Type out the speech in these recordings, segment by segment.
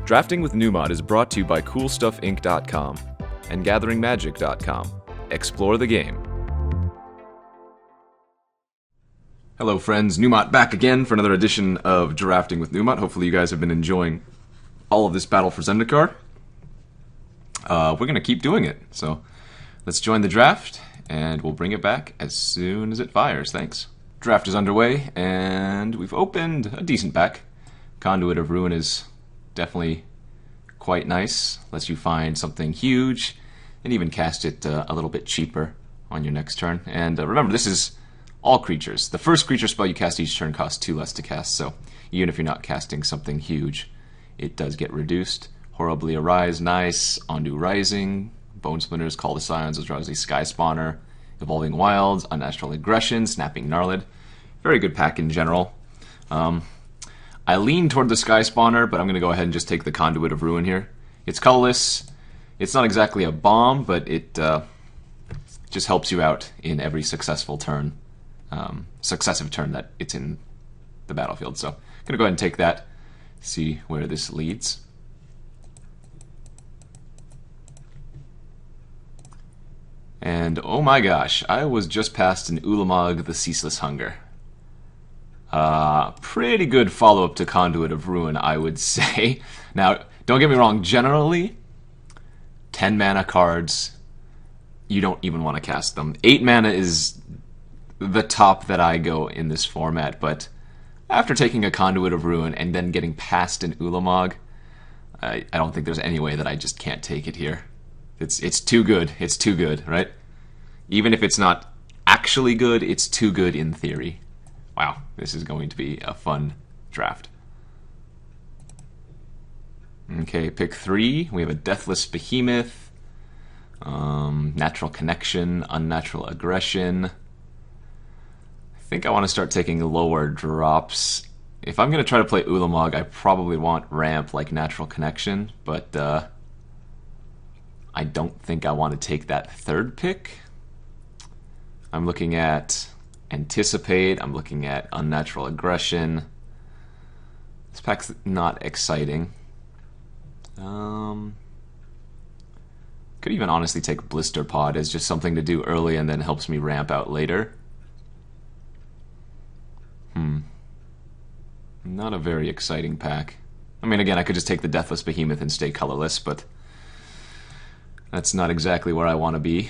Drafting with Numot is brought to you by CoolStuffInc.com and GatheringMagic.com. Explore the game. Hello friends, Numot back again for another edition of Drafting with Numot. Hopefully you guys have been enjoying all of this battle for Zendikar. We're going to keep doing it, so let's join the draft, and we'll bring it back as soon as it fires. Thanks. Draft is underway, and we've opened a decent pack. Conduit of Ruin is definitely quite nice. Lets you find something huge, and even cast it a little bit cheaper on your next turn. And remember, this is all creatures. The first creature spell you cast each turn costs 2 less to cast, so even if you're not casting something huge, it does get reduced. Horribly Arise, nice. Ondu Rising, Bone Splinters, Call the Scions, Eldrazi Sky Spawner, Evolving Wilds, Unnatural Aggression, Snapping Gnarlid. Very good pack in general. I lean toward the Sky Spawner, but I'm going to go ahead and just take the Conduit of Ruin here. It's colorless. It's not exactly a bomb, but it just helps you out in every successive turn that it's in the battlefield. So I'm going to go ahead and take that, see where this leads. And oh my gosh, I was just past an Ulamog the Ceaseless Hunger. Pretty good follow-up to Conduit of Ruin, I would say. Now, don't get me wrong, generally, 10 mana cards, you don't even want to cast them. 8 mana is the top that I go in this format, but after taking a Conduit of Ruin and then getting past an Ulamog, I don't think there's any way that I just can't take it here. It's too good. It's too good, right? Even if it's not actually good, it's too good in theory. Wow, this is going to be a fun draft. Okay, pick 3. We have a Deathless Behemoth, Natural Connection, Unnatural Aggression. I think I want to start taking lower drops. If I'm going to try to play Ulamog, I probably want ramp like Natural Connection, but I don't think I want to take that third pick. I'm looking at Anticipate, I'm looking at Unnatural Aggression. This pack's not exciting. Could even honestly take Blister Pod as just something to do early and then helps me ramp out later. Not a very exciting pack. I mean, again, I could just take the Deathless Behemoth and stay colorless, but that's not exactly where I want to be.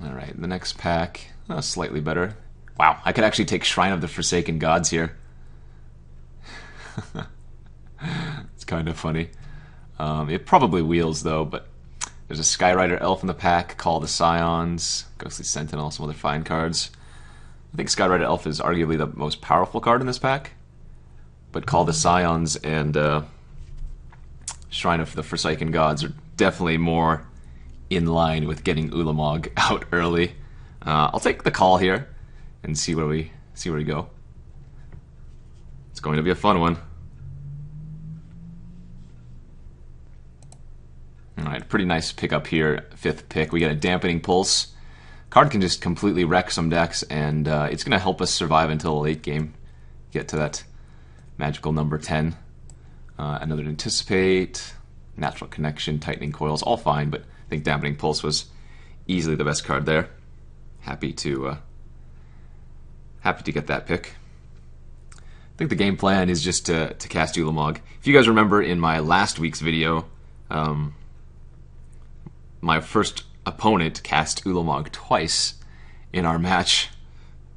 Alright, the next pack, slightly better. Wow, I could actually take Shrine of the Forsaken Gods here. It's kind of funny. It probably wheels, though, but there's a Skyrider Elf in the pack, Call the Scions, Ghostly Sentinel, some other fine cards. I think Skyrider Elf is arguably the most powerful card in this pack, but Call the Scions and Shrine of the Forsaken Gods are definitely more in line with getting Ulamog out early. I'll take the call here and see where we go. It's going to be a fun one. Alright, pretty nice pickup here. 5th pick. We get a Dampening Pulse. Card can just completely wreck some decks, and it's going to help us survive until the late game. Get to that magical number 10. Another Anticipate, Natural Connection, Tightening Coils, all fine, but I think Dampening Pulse was easily the best card there. Happy to get that pick. I think the game plan is just to cast Ulamog. If you guys remember in my last week's video, my first opponent cast Ulamog twice in our match.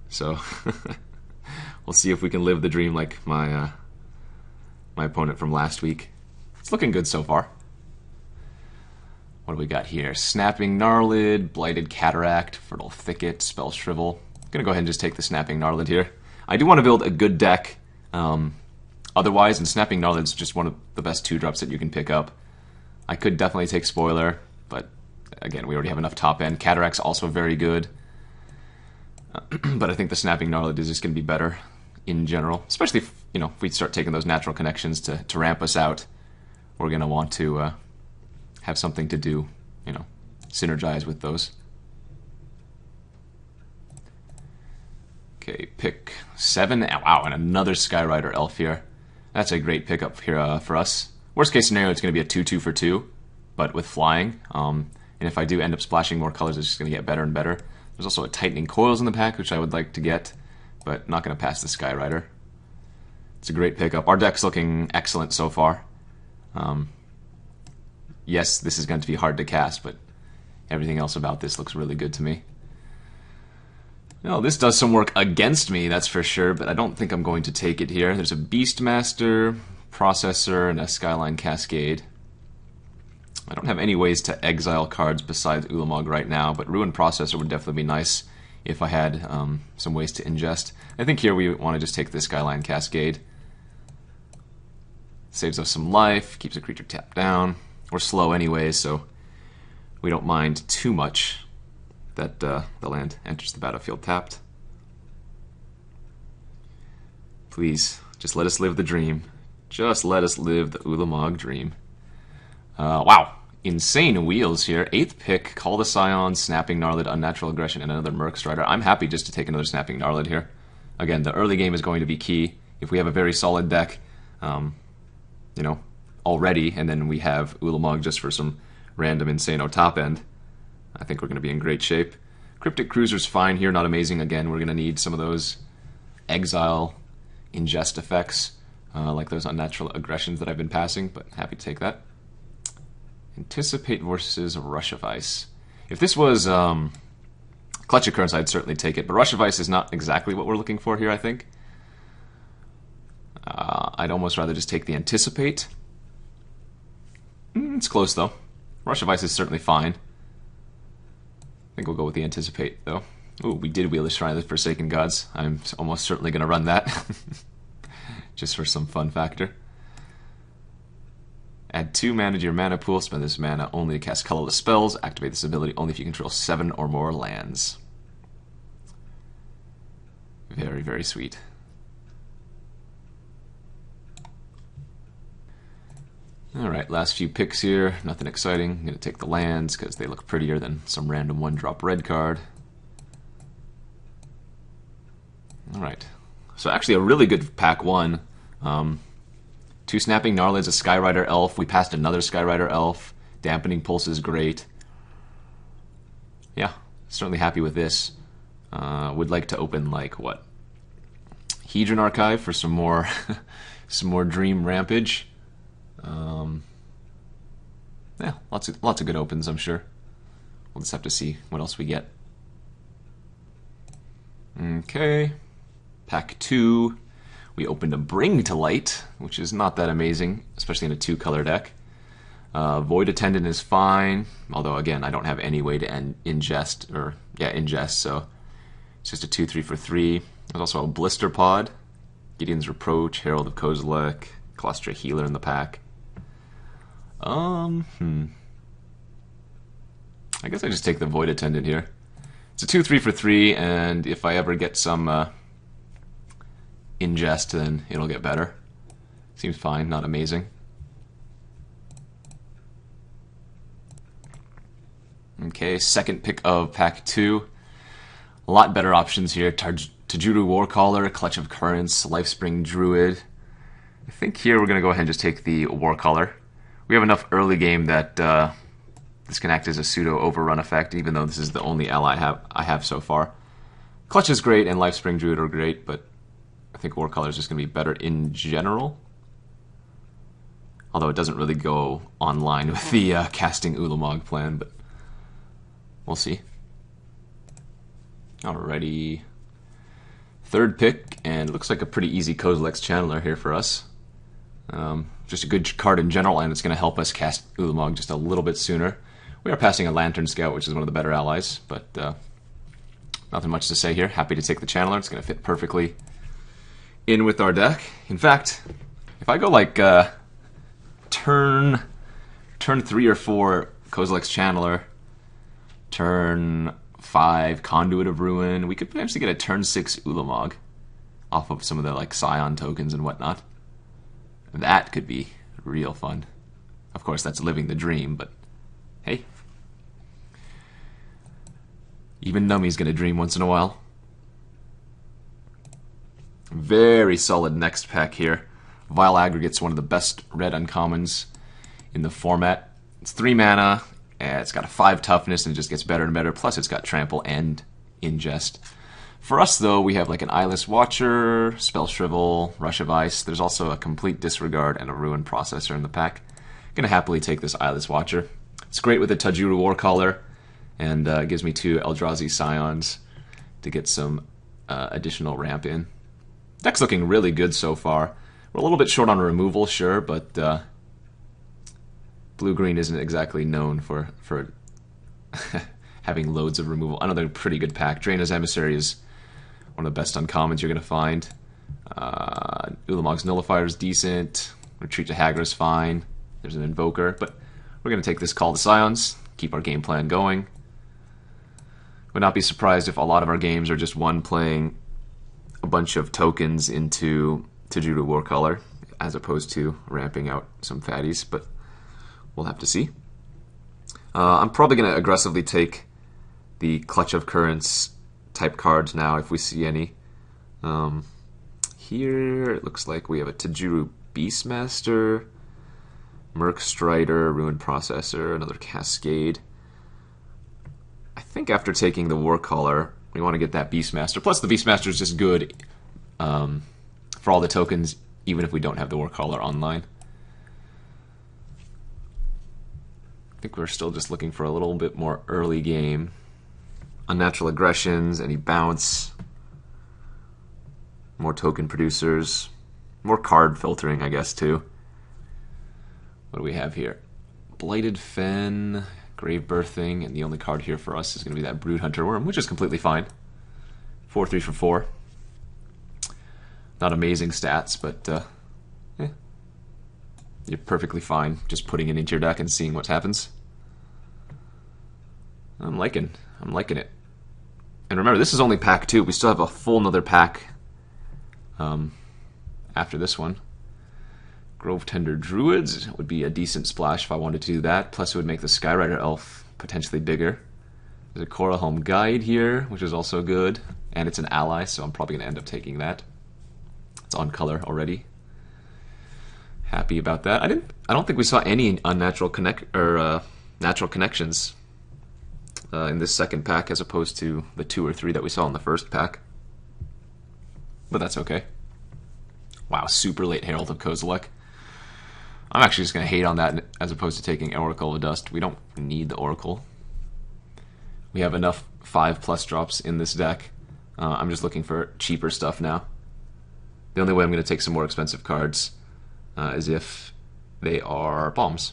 So we'll see if we can live the dream like my opponent from last week. It's looking good so far. What do we got here? Snapping Gnarlid, Blighted Cataract, Fertile Thicket, Spell Shrivel. I'm going to go ahead and just take the Snapping Gnarlid here. I do want to build a good deck otherwise, and Snapping Gnarlid is just one of the best 2-drops that you can pick up. I could definitely take Spoiler, but again, we already have enough top end. Cataract's also very good. But I think the Snapping Gnarlid is just going to be better in general, especially if, if we start taking those natural connections to ramp us out. We're going to want to have something to do, synergize with those. Okay, pick 7. Wow, and another Skyrider Elf here. That's a great pickup here for us. Worst case scenario, it's going to be a 2/2 for 2, but with flying. And if I do end up splashing more colors, it's just going to get better and better. There's also a Tightening Coils in the pack, which I would like to get, but not going to pass the Skyrider. It's a great pickup. Our deck's looking excellent so far. Yes, this is going to be hard to cast, but everything else about this looks really good to me. No, this does some work against me, that's for sure, but I don't think I'm going to take it here. There's a Beastmaster, Processor, and a Skyline Cascade. I don't have any ways to exile cards besides Ulamog right now, but Ruin Processor would definitely be nice if I had some ways to ingest. I think here we want to just take the Skyline Cascade. Saves us some life, keeps a creature tapped down. We're slow anyways, so we don't mind too much that the land enters the battlefield tapped. Please, just let us live the dream. Just let us live the Ulamog dream. Wow, insane wheels here. 8th pick, Call the Scions, Snapping Gnarlid, Unnatural Aggression, and another Merc Strider. I'm happy just to take another Snapping Gnarlid here. Again, the early game is going to be key. If we have a very solid deck, you know, already, and then we have Ulamog just for some random Insano top end, I think we're going to be in great shape. Cryptic Cruiser's fine here, not amazing. Again, we're going to need some of those exile ingest effects, like those unnatural aggressions that I've been passing, but happy to take that. Anticipate versus Rush of Ice. If this was Clutch Occurrence, I'd certainly take it, but Rush of Ice is not exactly what we're looking for here, I think. I'd almost rather just take the Anticipate. It's close, though. Rush of Ice is certainly fine. I think we'll go with the Anticipate, though. Ooh, we did wheel the Shrine of the Forsaken Gods. I'm almost certainly going to run that. Just for some fun factor. Add 2 mana to your mana pool. Spend this mana only to cast colorless spells. Activate this ability only if you control 7 or more lands. Very, very sweet. Alright, last few picks here. Nothing exciting. I'm going to take the lands because they look prettier than some random 1-drop red card. Alright. So actually a really good pack 1. 2 Snapping Gnarlids, a Skyrider Elf. We passed another Skyrider Elf. Dampening Pulse is great. Yeah, certainly happy with this. Would like to open, like, what? Hedron Archive for some more some more Dream Rampage. Yeah, lots of good opens, I'm sure. We'll just have to see what else we get. Okay, pack 2. We opened a Bring to Light, which is not that amazing, especially in a 2-color deck. Void Attendant is fine, although again, I don't have any way to ingest, so it's just a 2/3 for 3. There's also a Blister Pod, Gideon's Reproach, Herald of Kozilek, Colostra Healer in the pack. I guess I just take the Void Attendant here. It's a 2/3 for 3, and if I ever get some ingest, then it'll get better. Seems fine, not amazing. Okay, second pick of pack 2. A lot better options here. Tajuru Warcaller, Clutch of Currents, Lifespring Druid. I think here we're going to go ahead and just take the Warcaller. We have enough early game that this can act as a pseudo overrun effect, even though this is the only ally I have so far. Clutch is great and Lifespring Druid are great, but I think Warcaller is just going to be better in general. Although it doesn't really go online with the casting Ulamog plan, but we'll see. Alrighty. Third pick, and it looks like a pretty easy Kozilek's Channeler here for us. Just a good card in general, and it's going to help us cast Ulamog just a little bit sooner. We are passing a Lantern Scout, which is one of the better allies, but nothing much to say here. Happy to take the Channeler. It's going to fit perfectly in with our deck. In fact, if I go like turn 3 or 4 Kozilek's Channeler, turn 5 Conduit of Ruin, we could potentially get a turn 6 Ulamog off of some of the like Scion tokens and whatnot. That could be real fun. Of course, that's living the dream, but hey. Even Nummy's gonna dream once in a while. Very solid next pack here. Vile Aggregate's one of the best red uncommons in the format. It's 3 mana, it's got a 5 toughness, and it just gets better and better. Plus, it's got Trample and Ingest. For us, though, we have like an Eyeless Watcher, Spell Shrivel, Rush of Ice. There's also a Complete Disregard and a Ruin Processor in the pack. I'm going to happily take this Eyeless Watcher. It's great with the Tajuru Warcaller, and it gives me 2 Eldrazi Scions to get some additional ramp in. Deck's looking really good so far. We're a little bit short on removal, sure, but blue-green isn't exactly known for having loads of removal. Another pretty good pack. Drainer's Emissary is one of the best uncommons you're going to find. Ulamog's Nullifier is decent. Retreat to Hagra is fine. There's an Invoker, but we're going to take this Call the Scions, keep our game plan going. Would not be surprised if a lot of our games are just one playing a bunch of tokens into Tajuru Warcaller, as opposed to ramping out some fatties, but we'll have to see. I'm probably going to aggressively take the Clutch of Currents type cards now, if we see any. Here, it looks like we have a Tajuru Beastmaster, Merc Strider, Ruin Processor, another Cascade. I think after taking the Warcaller, we want to get that Beastmaster. Plus, the Beastmaster is just good for all the tokens, even if we don't have the Warcaller online. I think we're still just looking for a little bit more early game. Unnatural aggressions, any bounce, more token producers, more card filtering, I guess, too. What do we have here? Blighted Fen, Grave Birthing, and the only card here for us is going to be that Broodhunter Wurm, which is completely fine. 4/3 for 4. Not amazing stats, but you're perfectly fine just putting it into your deck and seeing what happens. I'm liking it. And remember, this is only pack 2. We still have a full another pack after this one. Grove Tender Druids would be a decent splash if I wanted to do that. Plus, it would make the Skyrider Elf potentially bigger. There's a Coralhelm Guide here, which is also good. And it's an ally, so I'm probably going to end up taking that. It's on color already. Happy about that. I don't think we saw any unnatural natural connections in this second pack, as opposed to the 2 or 3 that we saw in the first pack. But that's okay. Wow, super late Herald of Kozilek. I'm actually just going to hate on that as opposed to taking Oracle of Dust. We don't need the Oracle. We have enough 5+ drops in this deck. I'm just looking for cheaper stuff now. The only way I'm going to take some more expensive cards is if they are bombs.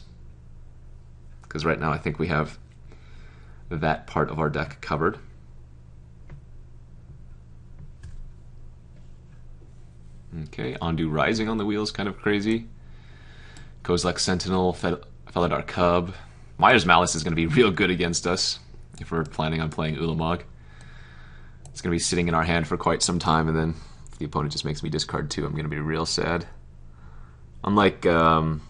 Because right now I think we have that part of our deck covered. Okay, Ondu Rising on the wheel is kind of crazy. Kozilek Sentinel, Felidar Cub. Myers Malice is going to be real good against us if we're planning on playing Ulamog. It's going to be sitting in our hand for quite some time, and then if the opponent just makes me discard 2, I'm going to be real sad. Unlike the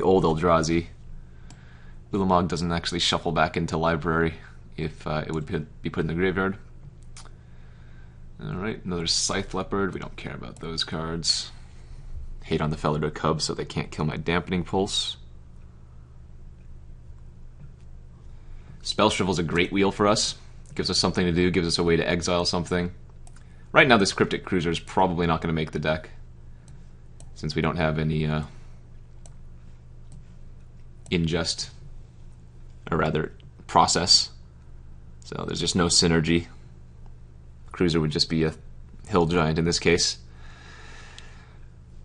old Eldrazi, Ulamog doesn't actually shuffle back into library if it would be put in the graveyard. Alright, another Scythe Leopard. We don't care about those cards. Hate on the Felidar Cub so they can't kill my Dampening Pulse. Spell Shrivel's a great wheel for us. Gives us something to do, gives us a way to exile something. Right now this Cryptic Cruiser is probably not going to make the deck, since we don't have any ingest, or rather process. So there's just no synergy. Cruiser would just be a hill giant in this case.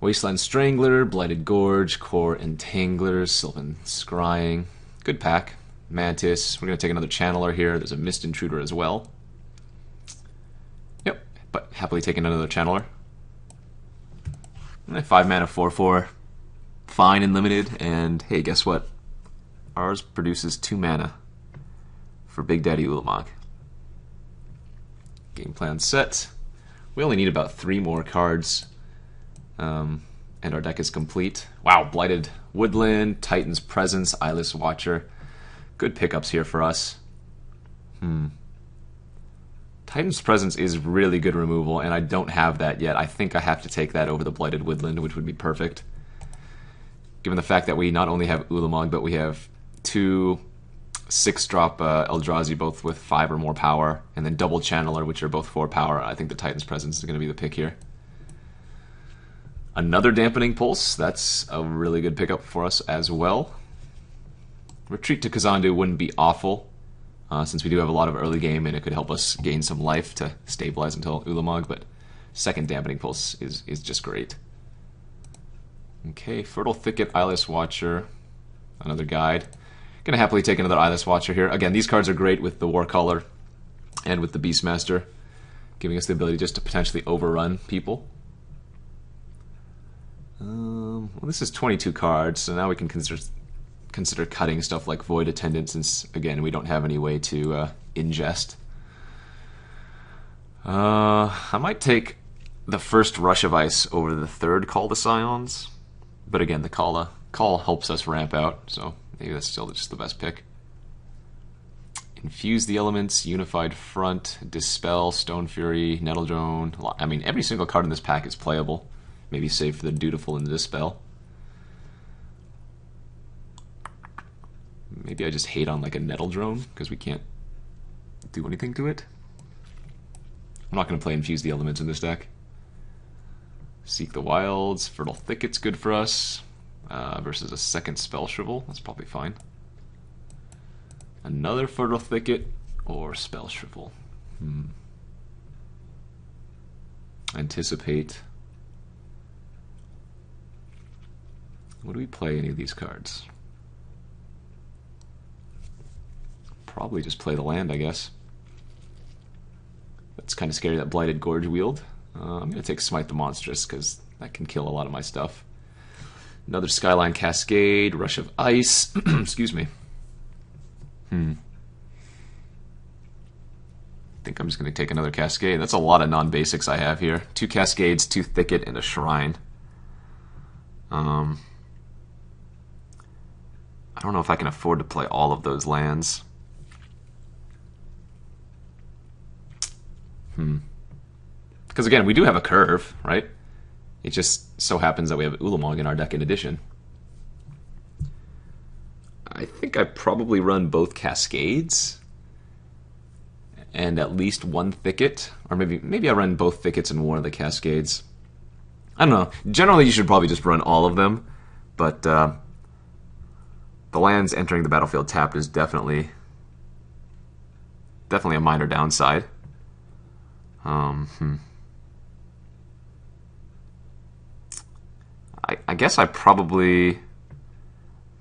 Wasteland Strangler, Blighted Gorge, Core Entangler, Sylvan Scrying. Good pack. Mantis. We're going to take another Channeler here. There's a Mist Intruder as well. Yep, but happily taking another Channeler. 5 mana, 4/4. Fine and limited. And hey, guess what? Ours produces 2 mana for Big Daddy Ulamog. Game plan set. We only need about 3 more cards, and our deck is complete. Wow, Blighted Woodland, Titan's Presence, Eyeless Watcher. Good pickups here for us. Titan's Presence is really good removal, and I don't have that yet. I think I have to take that over the Blighted Woodland, which would be perfect. Given the fact that we not only have Ulamog, but we have 2 6-drop Eldrazi, both with 5 or more power, and then double Channeler, which are both 4 power. I think the Titan's Presence is going to be the pick here. Another Dampening Pulse. That's a really good pickup for us as well. Retreat to Kazandu wouldn't be awful, since we do have a lot of early game, and it could help us gain some life to stabilize until Ulamog, but second Dampening Pulse is just great. Okay, Fertile Thicket, Eyeless Watcher, another guide. Gonna happily take another Eyeless Watcher here. Again, these cards are great with the Warcaller and with the Beastmaster, giving us the ability just to potentially overrun people. Well, this is 22 cards, so now we can consider cutting stuff like Void Attendant, since, again, we don't have any way to ingest. I might take the first Rush of Ice over the third Call the Scions, but again, the call helps us ramp out, so maybe that's still just the best pick. Infuse the Elements, Unified Front, Dispel, Stone Fury, Nettle Drone. I mean, every single card in this pack is playable. Maybe save for the Dutiful and the Dispel. Maybe I just hate on like a Nettle Drone because we can't do anything to it. I'm not going to play Infuse the Elements in this deck. Seek the Wilds, Fertile Thicket's good for us, versus a second Spell Shrivel. That's probably fine. Another Fertile Thicket or Spell Shrivel. Anticipate. Would we play any of these cards? Probably just play the land, I guess. That's kind of scary, that Blighted Gorge Wield. I'm going to take Smite the Monstrous, because that can kill a lot of my stuff. Another Skyline Cascade, Rush of Ice. Excuse me. I think I'm just going to take another Cascade. That's a lot of non-basics I have here. 2 Cascades, 2 Thicket, and a Shrine. I don't know if I can afford to play all of those lands. Because again, we do have a curve, right? It just so happens that we have Ulamog in our deck in addition. I think I probably run both Cascades and at least 1 Thicket, or maybe I run both Thickets and one of the Cascades. I don't know. Generally, you should probably just run all of them, but the lands entering the battlefield tapped is definitely a minor downside. I guess I probably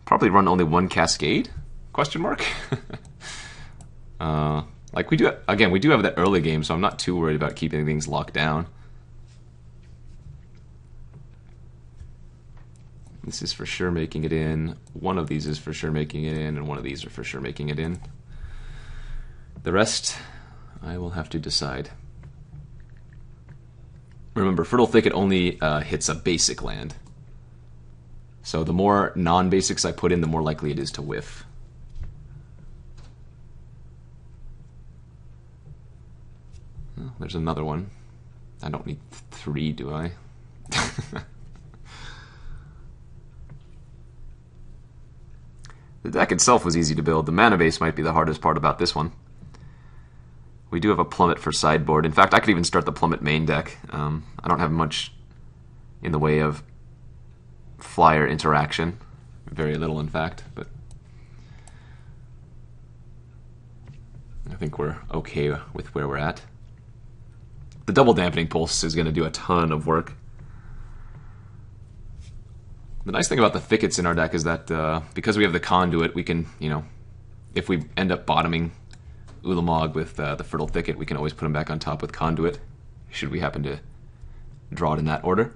run only 1 Cascade? Question mark. Like we do have that early game, so I'm not too worried about keeping things locked down. This is for sure making it in. One of these is for sure making it in, and one of these are for sure making it in. The rest, I will have to decide. Remember, Fertile Thicket only hits a basic land. So the more non-basics I put in, the more likely it is to whiff. Well, there's another one. I don't need 3, do I? The deck itself was easy to build. The mana base might be the hardest part about this one. We do have a Plummet for sideboard. In fact, I could even start the Plummet main deck. I don't have much in the way of flyer interaction. Very little, in fact, but I think we're okay with where we're at. The double Dampening Pulse is going to do a ton of work. The nice thing about the Thickets in our deck is that because we have the Conduit, we can, if we end up bottoming Ulamog with the Fertile Thicket, we can always put him back on top with Conduit, should we happen to draw it in that order.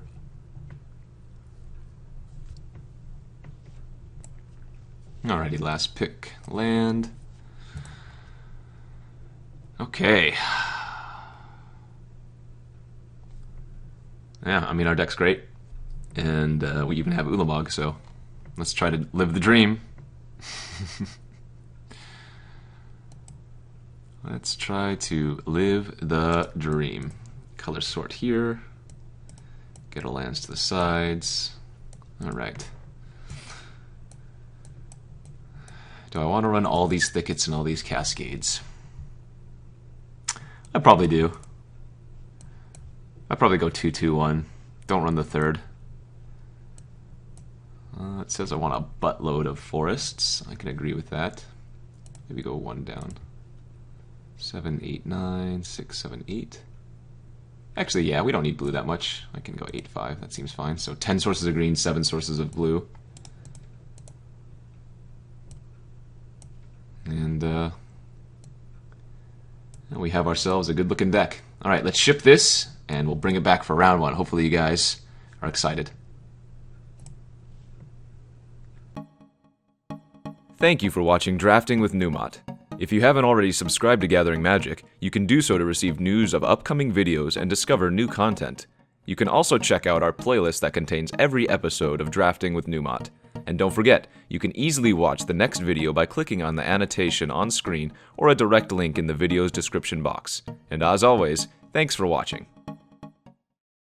Alrighty, last pick, land. Okay. Yeah, I mean, our deck's great. And we even have Ulamog, so let's try to live the dream. Let's try to live the dream. Color sort here. Get our lands to the sides. Alright. Do I want to run all these thickets and all these cascades? I probably do. I'd probably go 2-2-1. Don't run the third. It says I want a buttload of forests. I can agree with that. Maybe go 1 down. 7, 8, 9, 6, 7, 8. Actually, yeah, we don't need blue that much. I can go 8, 5. That seems fine. So 10 sources of green, 7 sources of blue. And we have ourselves a good-looking deck. All right, let's ship this, and we'll bring it back for round 1. Hopefully you guys are excited. Thank you for watching Drafting with Numot. If you haven't already subscribed to Gathering Magic, you can do so to receive news of upcoming videos and discover new content. You can also check out our playlist that contains every episode of Drafting with Numot. And don't forget, you can easily watch the next video by clicking on the annotation on screen or a direct link in the video's description box. And as always, thanks for watching.